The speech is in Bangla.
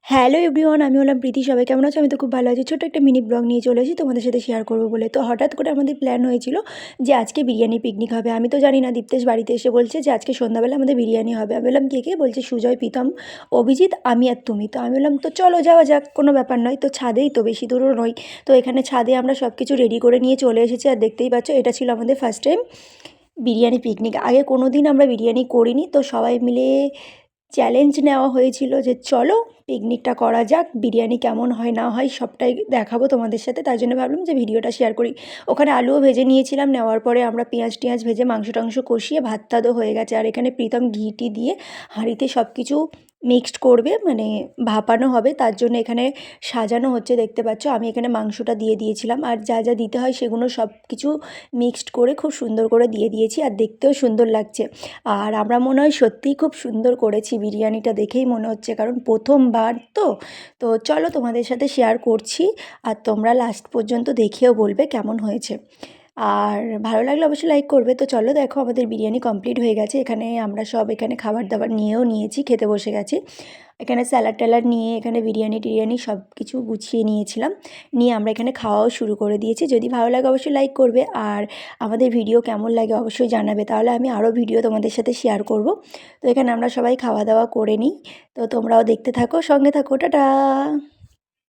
হ্যালো এভরিওয়ান, আমি হলাম প্রীতি। সবাই কেমন আছো? আমি তো খুব ভালো আছি। ছোট্ট একটা মিনি ব্লগ নিয়ে চলে এসেছি তোমাদের সাথে শেয়ার করবো বলে। তো হঠাৎ করে আমাদের প্ল্যান হয়েছিল যে আজকে বিরিয়ানি পিকনিক হবে। আমি তো জানি না, দীপ্তেশ বাড়িতে এসে বলছে যে আজকে সন্ধ্যাবেলা আমাদের বিরিয়ানি হবে। আমি বললাম কে কে? বলছে সুজয়, প্রীতম, অভিজিৎ, আমি আর তুমি। তো আমি বললাম তো চলো যাওয়া যাক, কোনো ব্যাপার নয়। তো ছাদেই তো, বেশি দূরও নয়। তো এখানে ছাদে আমরা সব কিছু রেডি করে নিয়ে চলে এসেছি। আর দেখতেই পাচ্ছ, এটা ছিল আমাদের ফার্স্ট টাইম বিরিয়ানি পিকনিক। আগে কোনো দিন আমরা বিরিয়ানি করিনি। তো সবাই মিলে চ্যালেঞ্জ নেওয়া হয়েছিল যে চলো পিকনিকটা করা যাক, বিরিয়ানি কেমন হয় না হয় সবটাই দেখাবো তোমাদের সাথে। তাই জন্য ভাবলাম যে ভিডিওটা শেয়ার করি। ওখানে আলুও ভেজে নিয়েছিলাম, নেওয়ার পরে আমরা পেঁয়াজ টিয়াজ ভেজে মাংস টাংস কষিয়ে ভাত টাতও হয়ে গেছে। আর এখানে প্রীতম ঘিটি দিয়ে হাঁড়িতে সব কিছু মিক্সড করবে, মানে ভাপানো হবে, তার জন্য এখানে সাজানো হচ্ছে। দেখতে পাচ্ছ আমি এখানে মাংসটা দিয়ে দিয়েছিলাম, আর যা যা দিতে হয় সেগুলো সব কিছু মিক্সড করে খুব সুন্দর করে দিয়ে দিয়েছি। আর দেখতেও সুন্দর লাগছে। আর আমরা মনে হয় সত্যিই খুব সুন্দর করেছি, বিরিয়ানিটা দেখেই মনে হচ্ছে, কারণ প্রথমবার তো। তো চলো তোমাদের সাথে শেয়ার করছি, আর তোমরা লাস্ট পর্যন্ত দেখেও বলবে কেমন হয়েছে। আর ভালো লাগলে অবশ্যই লাইক করবে। তো চলো, দেখো আমাদের বিরিয়ানি কমপ্লিট হয়ে গেছে। এখানে আমরা সব এখানে খাবার দাবার নিয়েও নিয়েছি, খেতে বসে গেছি। এখানে স্যালাড ট্যালাড নিয়ে এখানে বিরিয়ানি টিরিয়ানি সব কিছু গুছিয়ে নিয়েছিলাম। নিয়ে আমরা এখানে খাওয়াও শুরু করে দিয়েছি। যদি ভালো লাগে অবশ্যই লাইক করবে, আর আমাদের ভিডিও কেমন লাগে অবশ্যই জানাবে, তাহলে আমি আরও ভিডিও তোমাদের সাথে শেয়ার করব। তো এখানে আমরা সবাই খাওয়া দাওয়া করে নিই। তো তোমরাও দেখতে থাকো, সঙ্গে থাকো, টাটা।